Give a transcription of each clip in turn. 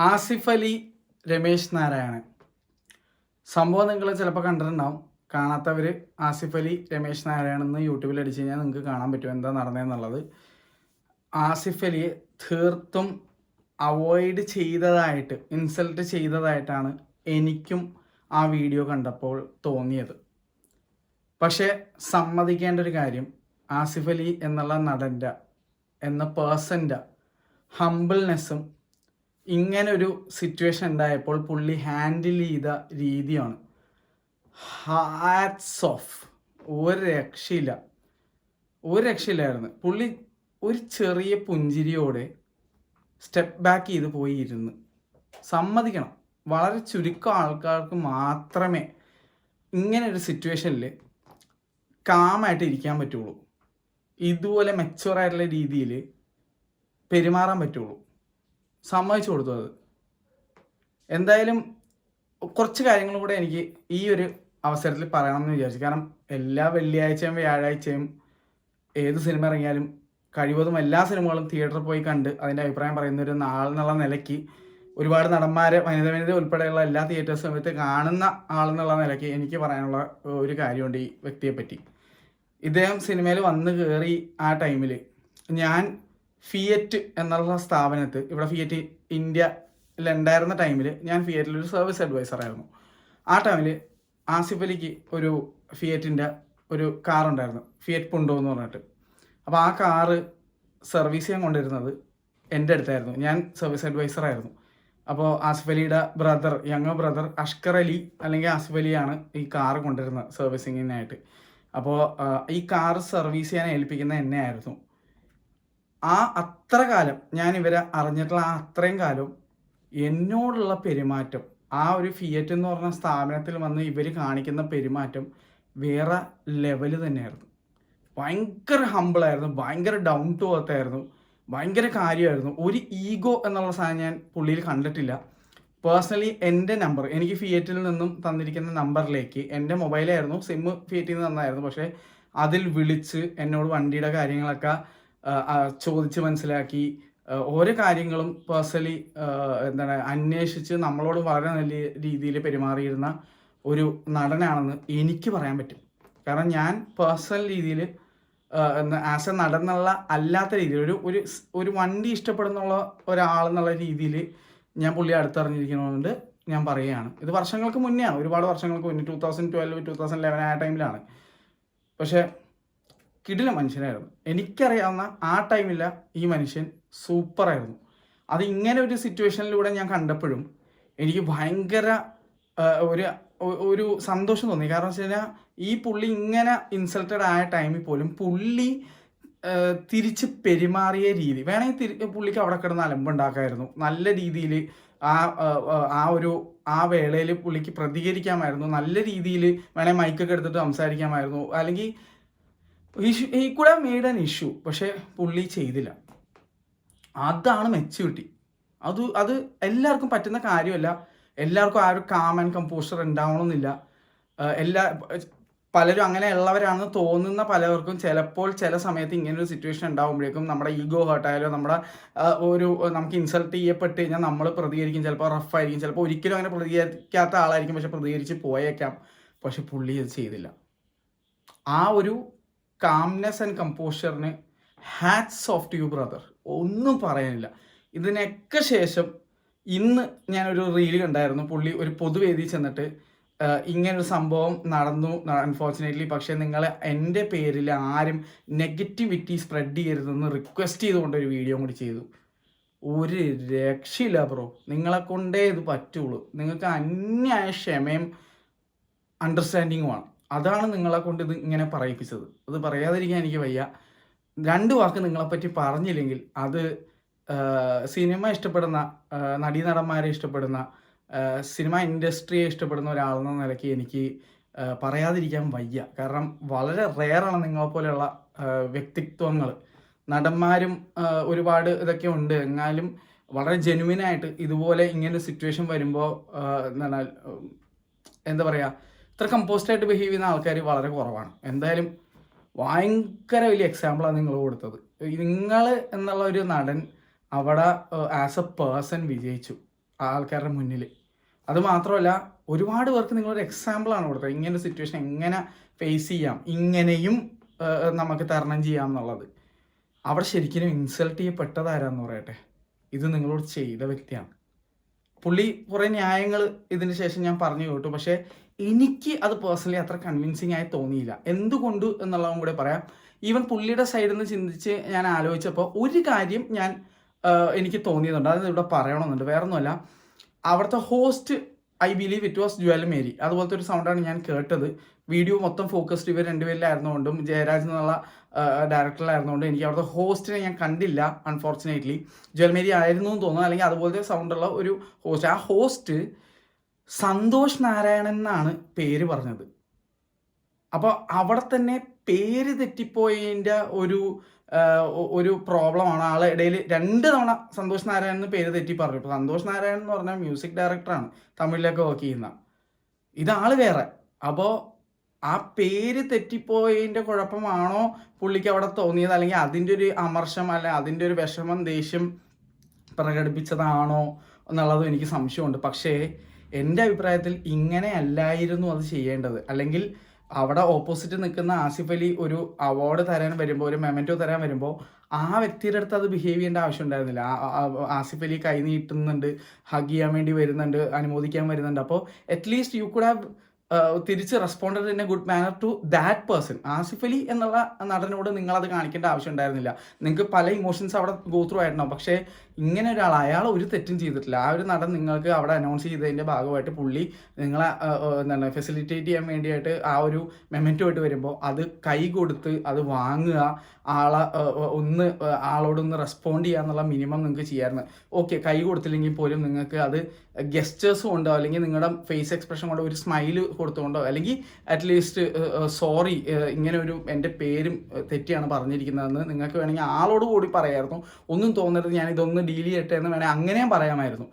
ആസിഫ് അലി, രമേശ് നാരായണൻ. സംഭവം നിങ്ങൾ ചിലപ്പോൾ കണ്ടിട്ടുണ്ടാവും. കാണാത്തവർ ആസിഫ് അലി, രമേശ് നാരായണൻ എന്ന് യൂട്യൂബിൽ അടിച്ചു കഴിഞ്ഞാൽ നിങ്ങൾക്ക് കാണാൻ പറ്റും എന്താ നടന്നതെന്നുള്ളത്. ആസിഫ് അലിയെ തീർത്തും അവോയ്ഡ് ചെയ്തതായിട്ട്, ഇൻസൾട്ട് ചെയ്തതായിട്ടാണ് എനിക്കും ആ വീഡിയോ കണ്ടപ്പോൾ തോന്നിയത്. പക്ഷേ സമ്മതിക്കേണ്ട ഒരു കാര്യം, ആസിഫ് അലി എന്നുള്ള നടൻ്റെ, എന്ന പേഴ്സൻ്റെ ഹംബിൾനെസ്സും ഇങ്ങനൊരു സിറ്റുവേഷൻ ഉണ്ടായപ്പോൾ പുള്ളി ഹാൻഡിൽ ചെയ്ത രീതിയാണ് ഹാറ്റ്സ് ഓഫ്. ഒരു രക്ഷയില്ലായിരുന്നു. പുള്ളി ഒരു ചെറിയ പുഞ്ചിരിയോടെ സ്റ്റെപ്പ് ബാക്ക് ചെയ്ത് പോയി ഇരുന്ന്. സമ്മതിക്കണം, വളരെ ചുരുക്കം ആൾക്കാർക്ക് മാത്രമേ ഇങ്ങനെ ഒരു സിറ്റുവേഷനിൽ കാമായിട്ട് ഇരിക്കാൻ പറ്റുള്ളൂ, ഇതുപോലെ മെച്ചുവറായിട്ടുള്ള രീതിയിൽ പെരുമാറാൻ പറ്റുള്ളൂ. സമ്മതിച്ചു കൊടുത്തു. അത് എന്തായാലും കുറച്ച് കാര്യങ്ങളും കൂടെ എനിക്ക് ഈ ഒരു അവസരത്തിൽ പറയണമെന്ന് വിചാരിച്ചു. കാരണം എല്ലാ വെള്ളിയാഴ്ചയും വ്യാഴാഴ്ചയും ഏത് സിനിമ ഇറങ്ങിയാലും കഴിവതും എല്ലാ സിനിമകളും തിയേറ്ററിൽ പോയി കണ്ട് അതിൻ്റെ അഭിപ്രായം പറയുന്ന ഒരു ആളെന്നുള്ള നിലയ്ക്ക്, ഒരുപാട് നടന്മാരെ വനിത ഉൾപ്പെടെയുള്ള എല്ലാ തിയേറ്റേഴ്സ് സമയത്ത് കാണുന്ന ആളെന്നുള്ള നിലയ്ക്ക് എനിക്ക് പറയാനുള്ള ഒരു കാര്യമുണ്ട് ഈ വ്യക്തിയെപ്പറ്റി. ഇദ്ദേഹം സിനിമയിൽ വന്ന് കയറി ആ ടൈമിൽ ഞാൻ ഫിയറ്റ് എന്നുള്ള സ്ഥാപനത്ത്, ഇവിടെ ഫിയറ്റ് ഇന്ത്യയിലുണ്ടായിരുന്ന ടൈമിൽ ഞാൻ ഫിയറ്റിലൊരു സർവീസ് അഡ്വൈസറായിരുന്നു. ആ ടൈമിൽ ആസിഫ് അലിക്ക് ഒരു ഫിയറ്റിൻ്റെ ഒരു കാറുണ്ടായിരുന്നു, ഫിയറ്റ് പുണ്ടോ എന്ന് പറഞ്ഞിട്ട്. അപ്പോൾ ആ കാറ് സർവീസ് ചെയ്യാൻ കൊണ്ടിരുന്നത് എൻ്റെ അടുത്തായിരുന്നു. ഞാൻ സർവീസ് അഡ്വൈസറായിരുന്നു. അപ്പോൾ ആസിഫ് അലിയുടെ brother, young brother Ashkar Ali അല്ലെങ്കിൽ ആസിഫ് അലിയാണ് ഈ കാറ് കൊണ്ടിരുന്നത് സർവീസിങ്ങിനായിട്ട്. അപ്പോൾ ഈ കാറ് സർവീസ് ചെയ്യാൻ ഏൽപ്പിക്കുന്ന എന്നെ ആയിരുന്നു. അത്ര കാലം ഞാൻ ഇവരെ അറിഞ്ഞിട്ടുള്ള അത്രയും കാലം എന്നോടുള്ള പെരുമാറ്റം, ആ ഒരു ഫിയറ്റ് എന്ന് പറഞ്ഞ സ്ഥാപനത്തിൽ വന്ന് ഇവർ കാണിക്കുന്ന പെരുമാറ്റം വേറെ ലെവല് തന്നെയായിരുന്നു. ഭയങ്കര ഹമ്പിളായിരുന്നു, ഭയങ്കര ഡൗൺ ടു എർത്ത് ആയിരുന്നു, ഭയങ്കര കാര്യമായിരുന്നു. ഒരു ഈഗോ എന്നുള്ള സാധനം ഞാൻ പുള്ളിയിൽ കണ്ടിട്ടില്ല. പേഴ്സണലി എൻ്റെ നമ്പർ, എനിക്ക് ഫിയറ്റിൽ നിന്നും തന്നിരിക്കുന്ന നമ്പറിലേക്ക്, എൻ്റെ മൊബൈലായിരുന്നു, സിമ്മ് ഫിയറ്റിൽ നിന്ന് തന്നായിരുന്നു, പക്ഷേ അതിൽ വിളിച്ച് എന്നോട് വണ്ടിയുടെ കാര്യങ്ങളൊക്കെ ചോദിച്ച് മനസ്സിലാക്കി ഓരോ കാര്യങ്ങളും പേഴ്സണലി അന്വേഷിച്ച് നമ്മളോട് വളരെ നല്ല രീതിയിൽ പെരുമാറിയിരുന്ന ഒരു നടനാണെന്ന് എനിക്ക് പറയാൻ പറ്റും. കാരണം ഞാൻ പേഴ്സണൽ രീതിയിൽ ആസ് എ നടനുള്ള അല്ലാത്ത രീതിയിൽ ഒരു വണ്ടി ഇഷ്ടപ്പെടുന്നുള്ള ഒരാളെന്നുള്ള രീതിയിൽ ഞാൻ പുള്ളി അടുത്തറിഞ്ഞിരിക്കുന്നതുകൊണ്ട് ഞാൻ പറയുകയാണ്. ഇത് വർഷങ്ങൾക്ക് മുന്നെയാണ്, ഒരുപാട് വർഷങ്ങൾക്ക് മുന്നേ, 2012 2011 ആ ടൈമിലാണ്. പക്ഷേ കിടില മനുഷ്യനായിരുന്നു. എനിക്കറിയാവുന്ന ആ ടൈമില്ല ഈ മനുഷ്യൻ സൂപ്പറായിരുന്നു. അത് ഇങ്ങനെ ഒരു സിറ്റുവേഷനിലൂടെ ഞാൻ കണ്ടപ്പോഴും എനിക്ക് ഭയങ്കര ഒരു സന്തോഷം തോന്നി. കാരണം വെച്ച് കഴിഞ്ഞാൽ ഈ പുള്ളി ഇങ്ങനെ ഇൻസൾട്ടഡ് ആയ ടൈമിൽ പോലും പുള്ളി തിരിച്ച് പെരുമാറിയ രീതി, വേണമെങ്കിൽ പുള്ളിക്ക് അവിടെ കിടന്ന് അലമ്പുണ്ടാക്കായിരുന്നു. നല്ല രീതിയിൽ ആ വേളയിൽ പുള്ളിക്ക് പ്രതികരിക്കാമായിരുന്നു. നല്ല രീതിയിൽ വേണമെങ്കിൽ മൈക്കൊക്കെ എടുത്തിട്ട് സംസാരിക്കാമായിരുന്നു. അല്ലെങ്കിൽ he could have made an issue. പക്ഷേ പുള്ളി ചെയ്തില്ല. അതാണ് മെച്യൂരിറ്റി. അത് എല്ലാവർക്കും പറ്റുന്ന കാര്യമല്ല. എല്ലാവർക്കും ആ ഒരു കാം ആൻഡ് കമ്പോസർ ഉണ്ടാവണമെന്നില്ല. പലരും അങ്ങനെയുള്ളവരാണെന്ന് തോന്നുന്ന പലവർക്കും ചിലപ്പോൾ ചില സമയത്ത് ഇങ്ങനൊരു സിറ്റുവേഷൻ ഉണ്ടാകുമ്പോഴേക്കും നമ്മുടെ ഈഗോ ഹേർട്ടായാലോ, നമ്മുടെ നമുക്ക് ഇൻസൾട്ട് ചെയ്യപ്പെട്ട് കഴിഞ്ഞാൽ നമ്മൾ പ്രതികരിക്കും. ചിലപ്പോൾ റഫായിരിക്കും, ചിലപ്പോൾ ഒരിക്കലും അങ്ങനെ പ്രതികരിക്കാത്ത ആളായിരിക്കും, പക്ഷെ പ്രതികരിച്ച് പോയേക്കാം. പക്ഷെ പുള്ളി അത് ചെയ്തില്ല. ആ ഒരു കാംനെസ് ആൻഡ് കമ്പോഷറിന് hats off to you brother, ഒന്നും പറയാനില്ല. ഇതിനൊക്കെ ശേഷം ഇന്ന് ഞാനൊരു റീല് കണ്ടായിരുന്നു. പുള്ളി ഒരു പൊതുവേദി ചെന്നിട്ട് ഇങ്ങനൊരു സംഭവം നടന്നു അൺഫോർച്ചുനേറ്റ്ലി, പക്ഷേ നിങ്ങൾ എൻ്റെ പേരിൽ ആരും നെഗറ്റിവിറ്റി സ്പ്രെഡ് ചെയ്യരുതെന്ന് റിക്വസ്റ്റ് ചെയ്തുകൊണ്ടൊരു വീഡിയോ കൂടി ചെയ്തു. ഒരു രക്ഷയില്ല ബ്രോ, നിങ്ങളെ കൊണ്ടേ ഇത് പറ്റുള്ളൂ. നിങ്ങൾക്ക് അന്യായ ക്ഷമയും അണ്ടർസ്റ്റാൻഡിങ്ങുമാണ്. അതാണ് നിങ്ങളെ കൊണ്ട് ഇത് ഇങ്ങനെ പറയിപ്പിച്ചത്. അത് പറയാതിരിക്കാൻ എനിക്ക് വയ്യ. 2 വാക്ക് നിങ്ങളെപ്പറ്റി പറഞ്ഞില്ലെങ്കിൽ അത് സിനിമ ഇഷ്ടപ്പെടുന്ന, നടീനടന്മാരെ ഇഷ്ടപ്പെടുന്ന, സിനിമ ഇൻഡസ്ട്രിയെ ഇഷ്ടപ്പെടുന്ന ഒരാളെന്ന നിലയ്ക്ക് എനിക്ക് പറയാതിരിക്കാൻ വയ്യ. കാരണം വളരെ റെയറാണ് നിങ്ങളെപ്പോലെയുള്ള വ്യക്തിത്വങ്ങൾ. നടന്മാരും ഒരുപാട് ഇതൊക്കെ ഉണ്ട്, എന്നാലും വളരെ ജെനുവിനായിട്ട് ഇതുപോലെ ഇങ്ങനെ സിറ്റുവേഷൻ വരുമ്പോൾ എന്താ പറയുക, ഇത്ര കമ്പോസ്റ്റായിട്ട് ബിഹേവ് ചെയ്യുന്ന ആൾക്കാർ വളരെ കുറവാണ്. എന്തായാലും ഭയങ്കര വലിയ എക്സാമ്പിളാണ് നിങ്ങൾ കൊടുത്തത്. നിങ്ങൾ എന്നുള്ള ഒരു നടൻ അവിടെ ആസ് എ പേഴ്സൺ വിജയിച്ചു. ആൾക്കാരുടെ മുന്നിൽ. അത് മാത്രമല്ല, ഒരുപാട് പേർക്ക് നിങ്ങളൊരു എക്സാമ്പിളാണ് കൊടുത്തത്. ഇങ്ങനൊരു സിറ്റുവേഷൻ എങ്ങനെ ഫേസ് ചെയ്യാം, ഇങ്ങനെയും നമുക്ക് തരണം ചെയ്യാം എന്നുള്ളത്. അവിടെ ശരിക്കും ഇൻസൾട്ട് ചെയ്യപ്പെട്ടതാരാന്ന് പറയട്ടെ, ഇത് നിങ്ങളോട് ചെയ്ത വ്യക്തിയാണ്. പുള്ളി കുറേ ന്യായങ്ങൾ ഇതിന് ശേഷം ഞാൻ പറഞ്ഞു കേട്ടു. പക്ഷേ എനിക്ക് അത് പേഴ്സണലി അത്ര കൺവിൻസിങ് ആയി തോന്നിയില്ല. എന്തുകൊണ്ട് എന്നുള്ളതും കൂടെ പറയാം. ഈവൻ പുള്ളിയുടെ സൈഡിൽ നിന്ന് ചിന്തിച്ച് ഞാൻ ആലോചിച്ചപ്പോൾ ഒരു കാര്യം എനിക്ക് തോന്നിയതുണ്ട്. അത് ഇവിടെ പറയണമെന്നുണ്ട്. വേറെ ഒന്നുമല്ല, അവിടുത്തെ host I believe it was Jewel Mary. അതുപോലത്തെ ഒരു സൗണ്ടാണ് ഞാൻ കേട്ടത്. വീഡിയോ മൊത്തം ഫോക്കസ്ഡ് ഇവർ രണ്ടുപേരിലായിരുന്നുകൊണ്ടും ജയരാജ് എന്നുള്ള ഡയറക്ടറിലായിരുന്നുകൊണ്ടും എനിക്ക് അവിടുത്തെ ഹോസ്റ്റിനെ ഞാൻ കണ്ടില്ല. അൺഫോർച്ചുനേറ്റ്ലി ജുവൽ മേരി ആയിരുന്നു എന്ന് തോന്നുന്നു, അല്ലെങ്കിൽ അതുപോലത്തെ സൗണ്ടുള്ള ഒരു ഹോസ്റ്റ്. ആ ഹോസ്റ്റ് സന്തോഷ് നാരായണൻ എന്നാണ് പേര് പറഞ്ഞത്. അപ്പോൾ അവിടെ തന്നെ പേര് തെറ്റിപ്പോയതിൻ്റെ ഒരു പ്രോബ്ലമാണ്. ആളെ ഇടയിൽ 2 തവണ സന്തോഷ് നാരായണൻ എന്ന് പേര് തെറ്റി പറഞ്ഞു. ഇപ്പോൾ സന്തോഷ് നാരായണൻ എന്ന് പറഞ്ഞാൽ മ്യൂസിക് ഡയറക്ടറാണ്, തമിഴിലൊക്കെ വർക്ക് ചെയ്യുന്ന. ഇതാൾ വേറെ. അപ്പോൾ ആ പേര് തെറ്റിപ്പോയതിൻ്റെ കുഴപ്പമാണോ പുള്ളിക്ക് അവിടെ തോന്നിയത്, അല്ലെങ്കിൽ അതിൻ്റെ ഒരു അമർഷം, അല്ലെങ്കിൽ അതിൻ്റെ ഒരു വിഷമം, ദേഷ്യം പ്രകടിപ്പിച്ചതാണോ എന്നുള്ളതും എനിക്ക് സംശയമുണ്ട്. പക്ഷേ എൻ്റെ അഭിപ്രായത്തിൽ ഇങ്ങനെയല്ലായിരുന്നു അത് ചെയ്യേണ്ടത്. അല്ലെങ്കിൽ അവിടെ ഓപ്പോസിറ്റ് നിൽക്കുന്ന ആസിഫ് അലി ഒരു അവാർഡ് തരാൻ വരുമ്പോൾ, ഒരു മെമൻറ്റോ തരാൻ വരുമ്പോൾ, ആ വ്യക്തിയുടെ അടുത്ത് അത് ബിഹേവ് ചെയ്യേണ്ട ആവശ്യം ഉണ്ടായിരുന്നില്ല. ആസിഫ് അലി കൈ നീട്ടുന്നുണ്ട്, ഹഗ് ചെയ്യാൻ വേണ്ടി വരുന്നുണ്ട്, അനുമോദിക്കാൻ വരുന്നുണ്ട്. അപ്പോൾ അറ്റ്ലീസ്റ്റ് യു കുഡ് ഹാവ് തിരിച്ച് responded in a good manner to that person. Asif Ali എന്നുള്ള നടനോട് നിങ്ങളത് കാണിക്കേണ്ട ആവശ്യം ഉണ്ടായിരുന്നില്ല. നിങ്ങൾക്ക് പല ഇമോഷൻസ് അവിടെ ഗോ ത്രൂ ആയിട്ടുണ്ടാവും. പക്ഷേ ഇങ്ങനെ ഒരാൾ, അയാൾ ഒരു തെറ്റും ചെയ്തിട്ടില്ല. ആ ഒരു നടൻ നിങ്ങൾക്ക് അവിടെ അനൗൺസ് ചെയ്തതിൻ്റെ ഭാഗമായിട്ട് പുള്ളി നിങ്ങളെ എന്താണ് ഫെസിലിറ്റേറ്റ് ചെയ്യാൻ വേണ്ടിയിട്ട് ആ ഒരു മെമൻറ്റോ ആയിട്ട് വരുമ്പോൾ അത് കൈ കൊടുത്ത് അത് വാങ്ങുക, ആളോടൊന്ന് റെസ്പോണ്ട് ചെയ്യുക എന്നുള്ള മിനിമം നിങ്ങൾക്ക് ചെയ്യാമായിരുന്നു. ഓക്കെ, കൈ കൊടുത്തില്ലെങ്കിൽ പോലും നിങ്ങൾക്ക് അത് ഗെസ്റ്റേഴ്സ് കൊണ്ടോ, അല്ലെങ്കിൽ നിങ്ങളുടെ ഫേസ് എക്സ്പ്രഷൻ കൊണ്ടോ, ഒരു സ്മൈല് കൊടുത്തുകൊണ്ടോ, അല്ലെങ്കിൽ അറ്റ്ലീസ്റ്റ് സോറി, ഇങ്ങനെ ഒരു എൻ്റെ പേരും തെറ്റിയാണ് പറഞ്ഞിരിക്കുന്നതെന്ന് നിങ്ങൾക്ക് വേണമെങ്കിൽ ആളോട് കൂടി പറയാമായിരുന്നു. ഒന്നും തോന്നരുത്, ഞാൻ ഇതൊന്ന് ഡീൽ ചെയ്യട്ടെ എന്ന് വേണമെങ്കിൽ അങ്ങനെയും പറയാമായിരുന്നു.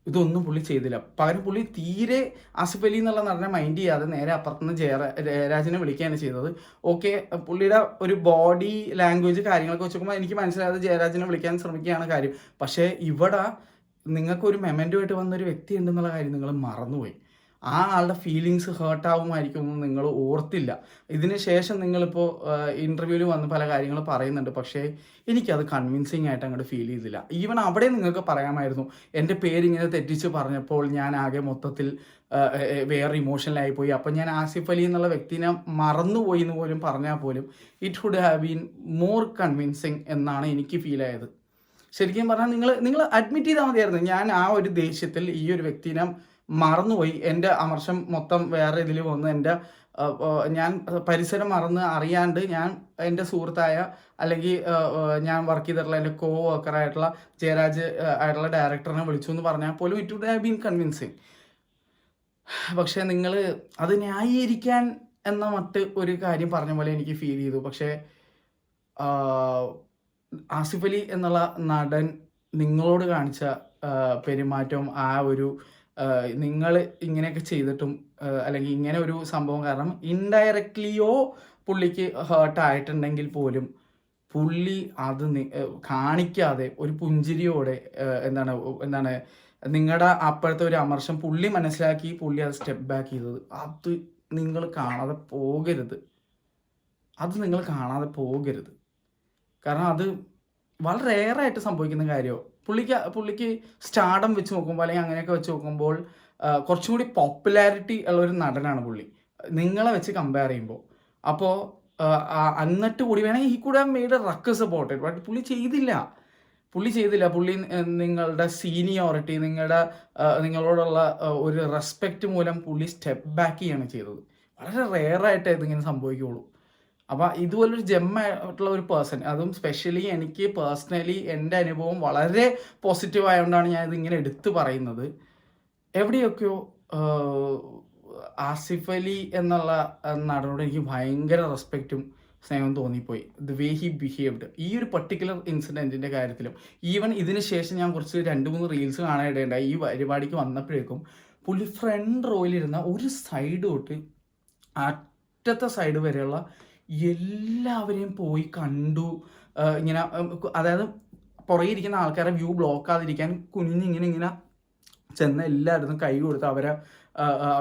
ഇതൊന്നും പുള്ളി ചെയ്തില്ല. പകരം പുള്ളി തീരെ ആസിഫ് അലി എന്നുള്ള നടനെ മൈൻഡ് ചെയ്യാതെ നേരെ അപ്പുറത്തുനിന്ന് ജയരാജിനെ വിളിക്കുകയാണ് ചെയ്തത്. ഓക്കെ, പുള്ളിയുടെ ഒരു ബോഡി ലാംഗ്വേജ് കാര്യങ്ങളൊക്കെ വെച്ച് നോക്കുമ്പോൾ എനിക്ക് മനസ്സിലായത് ജയരാജിനെ വിളിക്കാൻ ശ്രമിക്കുകയാണ് കാര്യം. പക്ഷേ ഇവിടെ നിങ്ങൾക്കൊരു മെമൻറ്റോ ആയിട്ട് വന്നൊരു വ്യക്തി ഉണ്ടെന്നുള്ള കാര്യം നിങ്ങൾ മറന്നുപോയി. ആ ആളുടെ ഫീലിങ്സ് ഹേർട്ടാവുമായിരിക്കും എന്ന് നിങ്ങൾ ഓർത്തില്ല. ഇതിന് ശേഷം നിങ്ങളിപ്പോൾ ഇൻ്റർവ്യൂവിൽ വന്ന് പല കാര്യങ്ങൾ പറയുന്നുണ്ട്. പക്ഷേ എനിക്കത് കൺവിൻസിങ് ആയിട്ട് അങ്ങോട്ട് ഫീൽ ചെയ്തില്ല. ഈവൻ അവിടെ നിങ്ങൾക്ക് പറയാമായിരുന്നു, എൻ്റെ പേരിങ്ങനെ തെറ്റിച്ച് പറഞ്ഞപ്പോൾ ഞാൻ ആകെ മൊത്തത്തിൽ വേറെ ഇമോഷണലായിപ്പോയി, അപ്പം ഞാൻ ആസിഫ് അലി എന്നുള്ള വ്യക്തിനെ മറന്നുപോയി എന്ന് പോലും പറഞ്ഞാൽ പോലും it would have been more convincing എന്നാണ് എനിക്ക് ഫീൽ ആയത്. ശരിക്കും പറഞ്ഞാൽ നിങ്ങൾ അഡ്മിറ്റ് ചെയ്താൽ മതിയായിരുന്നു, ഞാൻ ആ ഒരു ദേഷ്യത്തിൽ ഈ ഒരു വ്യക്തിനെ മറന്നുപോയി, എൻ്റെ അമർഷം മൊത്തം വേറെ ഇതിൽ വന്ന് ഞാൻ പരിസരം മറന്ന് അറിയാണ്ട് ഞാൻ എൻ്റെ സുഹൃത്തായ, അല്ലെങ്കിൽ ഞാൻ വർക്ക് ചെയ്തിട്ടുള്ള എൻ്റെ കോ വർക്കറായിട്ടുള്ള ജയരാജ് ആയിട്ടുള്ള ഡയറക്ടറിനെ വിളിച്ചു എന്ന് പറഞ്ഞാൽ പോലും it would have been convincing. പക്ഷേ നിങ്ങൾ അത് ന്യായീകരിക്കാൻ എന്ന മറ്റ് ഒരു കാര്യം പറഞ്ഞ പോലെ എനിക്ക് ഫീൽ ചെയ്തു. പക്ഷേ ആസിഫ് അലി എന്നുള്ള നടൻ നിങ്ങളോട് കാണിച്ച പെരുമാറ്റവും ആ ഒരു നിങ്ങൾ ഇങ്ങനെയൊക്കെ ചെയ്തിട്ടും, അല്ലെങ്കിൽ ഇങ്ങനെ ഒരു സംഭവം കാരണം ഇൻഡയറക്ട്ലിയോ പുള്ളിക്ക് ഹേർട്ടായിട്ടുണ്ടെങ്കിൽ പോലും പുള്ളി അത് കാണിക്കാതെ ഒരു പുഞ്ചിരിയോടെ എന്താണ് നിങ്ങളുടെ അപ്പോഴത്തെ ഒരു അമർഷം പുള്ളി മനസ്സിലാക്കി പുള്ളി അത് സ്റ്റെപ്പ് ബാക്ക് ചെയ്തത്, അത് നിങ്ങൾ കാണാതെ പോകരുത്. കാരണം അത് വളരെ റെയറായിട്ട് സംഭവിക്കുന്ന കാര്യമോ. പുള്ളിക്ക് സ്റ്റാർഡം വെച്ച് നോക്കുമ്പോൾ, അല്ലെങ്കിൽ അങ്ങനെയൊക്കെ വെച്ച് നോക്കുമ്പോൾ കുറച്ചും കൂടി പോപ്പുലാരിറ്റി ഉള്ളൊരു നടനാണ് പുള്ളി നിങ്ങളെ വെച്ച് കമ്പയർ ചെയ്യുമ്പോൾ. അപ്പോൾ എന്നിട്ട് കൂടി വേണമെങ്കിൽ he could have made A ruckus about it. But പുള്ളി ചെയ്തില്ല. പുള്ളി നിങ്ങളുടെ സീനിയോറിറ്റി, നിങ്ങളോടുള്ള ഒരു റെസ്പെക്റ്റ് മൂലം പുള്ളി സ്റ്റെപ്പ് ബാക്ക് ചെയ്യാണ് ചെയ്തത്. വളരെ റെയറായിട്ടേ ഇതിങ്ങനെ സംഭവിക്കുകയുള്ളൂ. അപ്പോൾ ഇതുപോലൊരു ജെമ്മായിട്ടുള്ള ഒരു പേഴ്സൺ, അതും സ്പെഷ്യലി എനിക്ക് പേഴ്സണലി എൻ്റെ അനുഭവം വളരെ പോസിറ്റീവ് ആയതുകൊണ്ടാണ് ഞാൻ ഇതിങ്ങനെ എടുത്തു പറയുന്നത്. എവിടെയൊക്കെയോ ആസിഫ് അലി എന്നുള്ള നടനോട് എനിക്ക് ഭയങ്കര റെസ്പെക്റ്റും സ്നേഹം തോന്നിപ്പോയി. ദ വേ ഹി ബിഹേവ്ഡ് ഈ ഒരു പർട്ടിക്കുലർ ഇൻസിഡൻറ്റിൻ്റെ കാര്യത്തിലും. ഈവൻ ഇതിന് ശേഷം ഞാൻ കുറച്ച് 2-3 റീൽസ് കാണാനിടയുണ്ടായി. ഈ പരിപാടിക്ക് വന്നപ്പോഴേക്കും പുള്ളി ഫ്രണ്ട് റോയിലിരുന്ന ഒരു സൈഡ് തൊട്ട് അറ്റത്തെ സൈഡ് വരെയുള്ള എല്ലാവരെയും പോയി കണ്ടു. ഇങ്ങനെ അതായത് പുറകെ ഇരിക്കുന്ന ആൾക്കാരെ വ്യൂ ബ്ലോക്ക് ആകാതിരിക്കാൻ കുനിഞ്ഞിങ്ങനെ ചെന്ന് എല്ലായിടത്തും കൈ കൊടുത്ത് അവരെ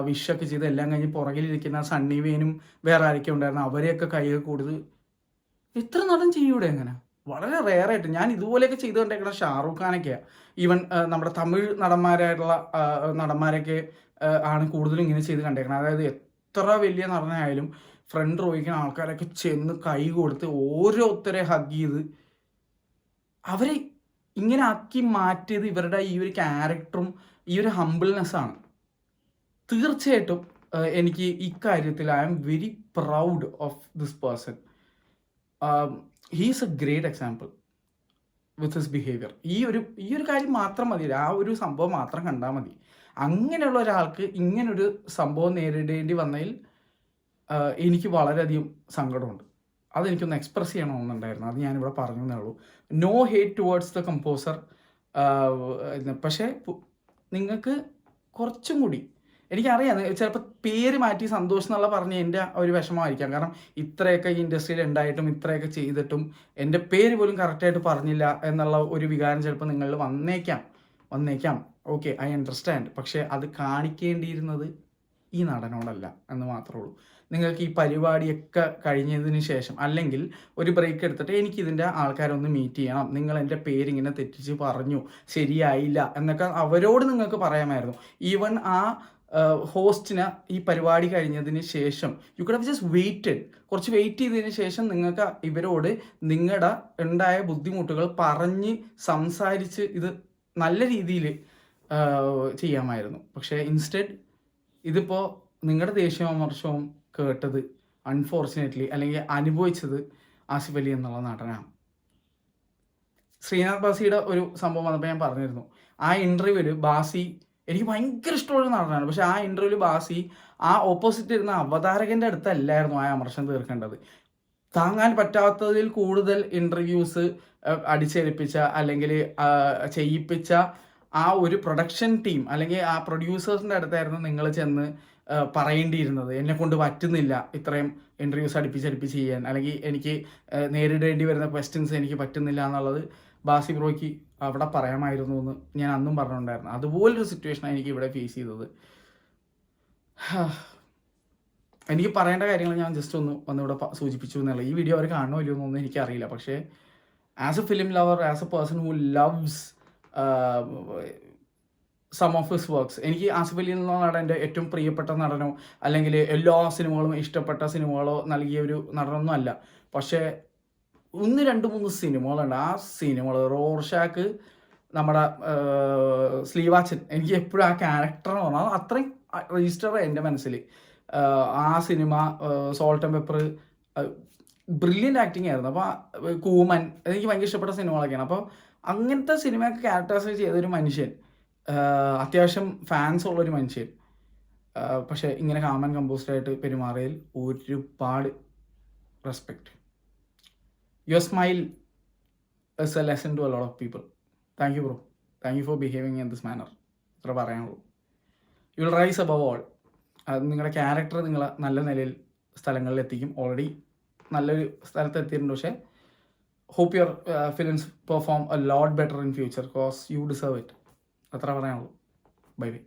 വിഷൊക്കെ ചെയ്ത് എല്ലാം കഴിഞ്ഞ് പുറകിലിരിക്കുന്ന സണ്ണി വെയിനും വേറെ ആരൊക്കെ ഉണ്ടായിരുന്നു അവരെയൊക്കെ കൈയൊക്കെ കൊടുത്ത് എത്ര നടൻ ചെയ്യൂടെ അങ്ങനെ വളരെ റെയറായിട്ട് ഞാൻ ഇതുപോലെയൊക്കെ ചെയ്ത് കണ്ടേക്കണ ഷാറൂഖ് ഖാനൊക്കെയാണ്. ഈവൻ നമ്മുടെ തമിഴ് നടന്മാരായിട്ടുള്ള നടന്മാരൊക്കെ ആണ് കൂടുതലും ഇങ്ങനെ ചെയ്ത് കണ്ടേക്കണം. അതായത് എത്ര വലിയ നടനായാലും ഫ്രണ്ട് റോയിക്കുന്ന ആൾക്കാരൊക്കെ ചെന്ന് കൈ കൊടുത്ത് ഓരോരുത്തരെ ഹഗ് ചെയ്ത് അവരെ ഇങ്ങനെ ആക്കി മാറ്റിയത് ഇവരുടെ ഈ ഒരു ക്യാരക്ടറും ഈ ഒരു ഹംബിൾനെസ്സാണ്. തീർച്ചയായിട്ടും എനിക്ക് ഇക്കാര്യത്തിൽ I am very proud of this person. He is a great example with his behaviour. ഈ ഒരു കാര്യം മാത്രം മതി, ആ ഒരു സംഭവം മാത്രം കണ്ടാൽ മതി. അങ്ങനെയുള്ള ഒരാൾക്ക് ഇങ്ങനൊരു സംഭവം നേരിടേണ്ടി വന്നതിൽ എനിക്ക് വളരെയധികം സങ്കടമുണ്ട്. അതെനിക്കൊന്ന് എക്സ്പ്രസ് ചെയ്യണമെന്നുണ്ടായിരുന്നു. അത് ഞാനിവിടെ പറഞ്ഞു എന്നേ ഉള്ളൂ. No hate towards the composer. പക്ഷേ നിങ്ങൾക്ക് കുറച്ചും കൂടി എനിക്കറിയാം ചിലപ്പോൾ പേര് മാറ്റി സന്തോഷം എന്നുള്ള പറഞ്ഞ് എൻ്റെ ഒരു വിഷമമായിരിക്കാം. കാരണം ഇത്രയൊക്കെ ഈ ഇൻഡസ്ട്രിയിൽ ഉണ്ടായിട്ടും ഇത്രയൊക്കെ ചെയ്തിട്ടും എൻ്റെ പേര് പോലും കറക്റ്റായിട്ട് പറഞ്ഞില്ല എന്നുള്ള ഒരു വികാരം ചിലപ്പോൾ നിങ്ങളിൽ വന്നേക്കാം. Okay, I understand. പക്ഷേ അത് കാണിക്കേണ്ടിയിരുന്നത് ഈ നടനോടല്ല എന്ന് മാത്രമേ ഉള്ളൂ. നിങ്ങൾക്ക് ഈ പരിപാടിയൊക്കെ കഴിഞ്ഞതിന് ശേഷം അല്ലെങ്കിൽ ഒരു ബ്രേക്ക് എടുത്തിട്ട് എനിക്കിതിൻ്റെ ആൾക്കാരൊന്ന് മീറ്റ് ചെയ്യണം, നിങ്ങൾ എൻ്റെ പേരിങ്ങനെ തെറ്റിച്ച് പറഞ്ഞു, ശരിയായില്ല എന്നൊക്കെ അവരോട് നിങ്ങൾക്ക് പറയാമായിരുന്നു. ഈവൻ ആ ഹോസ്റ്റിന് ഈ പരിപാടി കഴിഞ്ഞതിന് ശേഷം you could have just waited, കുറച്ച് വെയിറ്റ് ചെയ്തതിന് ശേഷം നിങ്ങൾക്ക് ഇവരോട് നിങ്ങളുടെ ഉണ്ടായ ബുദ്ധിമുട്ടുകൾ പറഞ്ഞ് സംസാരിച്ച് ഇത് നല്ല രീതിയിൽ ചെയ്യാമായിരുന്നു. പക്ഷേ ഇൻസ്റ്റെഡ് ഇതിപ്പോൾ നിങ്ങളുടെ ദേശീയമർശവും കേട്ടത് അൺഫോർച്ചുനേറ്റ്ലി അല്ലെങ്കിൽ അനുഭവിച്ചത് ആസിഫ് അലി എന്നുള്ള നടനാണ്. ശ്രീനാഥ് ബാസിയുടെ ഒരു സംഭവം വന്നപ്പോൾ ഞാൻ പറഞ്ഞിരുന്നു, ആ ഇൻ്റർവ്യൂവിൽ ബാസി എനിക്ക് ഭയങ്കര ഇഷ്ടമുള്ള നടനാണ്. പക്ഷേ ആ ഇൻ്റർവ്യൂവിൽ ബാസി ആ ഓപ്പോസിറ്റ് ഇരുന്ന അവതാരകൻ്റെ അടുത്തല്ലായിരുന്നു ആ അമർഷം തീർക്കേണ്ടത്. താങ്ങാൻ പറ്റാത്തതിൽ കൂടുതൽ ഇൻ്റർവ്യൂസ് അടിച്ചേൽപ്പിച്ച അല്ലെങ്കിൽ ചെയ്യിപ്പിച്ച ആ ഒരു പ്രൊഡക്ഷൻ ടീം അല്ലെങ്കിൽ ആ പ്രൊഡ്യൂസേഴ്സിൻ്റെ അടുത്തായിരുന്നു നിങ്ങൾ ചെന്ന് പറയേണ്ടിയിരുന്നത്. എന്നെ കൊണ്ട് പറ്റുന്നില്ല ഇത്രയും ഇൻ്റർവ്യൂസ് അടുപ്പിച്ച് ചെയ്യാൻ, അല്ലെങ്കിൽ എനിക്ക് നേരിടേണ്ടി വരുന്ന ക്വസ്റ്റ്യൻസ് എനിക്ക് പറ്റുന്നില്ല എന്നുള്ളത് ബാസി ബ്രോയ്ക്ക് അവിടെ പറയാമായിരുന്നു എന്ന് ഞാൻ അന്നും പറഞ്ഞിട്ടുണ്ടായിരുന്നു. അതുപോലൊരു സിറ്റുവേഷനാണ് എനിക്ക് ഇവിടെ ഫേസ് ചെയ്തത്. എനിക്ക് പറയേണ്ട കാര്യങ്ങൾ ഞാൻ ജസ്റ്റ് വന്നിവിടെ സൂചിപ്പിച്ചു എന്നുള്ളത്. ഈ വീഡിയോ അവർ കാണണോ ഇല്ലയോ എന്നൊന്നും എനിക്കറിയില്ല. പക്ഷേ as a film lover, as a person who loves some of his works, എനിക്ക് ആസിഫ് അലി എന്ന നടൻ്റെ ഏറ്റവും പ്രിയപ്പെട്ട നടനോ അല്ലെങ്കിൽ എല്ലാ സിനിമകളും ഇഷ്ടപ്പെട്ട സിനിമകളോ നൽകിയ ഒരു നടനൊന്നും അല്ല. പക്ഷേ 1, 2, 3 സിനിമകളുണ്ട്. ആ സിനിമകൾ റോർഷാക്ക്, നമ്മുടെ സ്ലീവാച്ചൻ, എനിക്ക് എപ്പോഴും ആ ക്യാരക്ടർ എന്ന് പറഞ്ഞാൽ അത്രയും രജിസ്റ്റർ എൻ്റെ മനസ്സിൽ. ആ cinema salt and pepper brilliant acting ആയിരുന്നു. അപ്പോൾ കൂമൻ എനിക്ക് ഭയങ്കര ഇഷ്ടപ്പെട്ട സിനിമകളൊക്കെയാണ്. അപ്പോൾ അങ്ങനത്തെ സിനിമയൊക്കെ ക്യാരക്ടേഴ്സ് ചെയ്തൊരു മനുഷ്യൻ, അത്യാവശ്യം ഫാൻസ് ഉള്ളൊരു മനുഷ്യൻ, പക്ഷേ ഇങ്ങനെ കാമൻ കമ്പോസ്ഡായിട്ട് പെരുമാറിയതിൽ ഒരുപാട് respect. Your smile is a lesson to a lot of people. Thank you, bro. Thank you for behaving in this manner. ഇത്ര പറയാനുള്ളൂ. You will rice above all. അത് നിങ്ങളുടെ ക്യാരക്ടർ നിങ്ങളെ നല്ല നിലയിൽ സ്ഥലങ്ങളിൽ എത്തിക്കും. ഓൾറെഡി നല്ലൊരു സ്ഥലത്ത് എത്തിയിട്ടുണ്ട്. പക്ഷേ hope your films perform a lot better in future because you deserve it. അത്ര പറയാനുള്ളൂ. Bye by.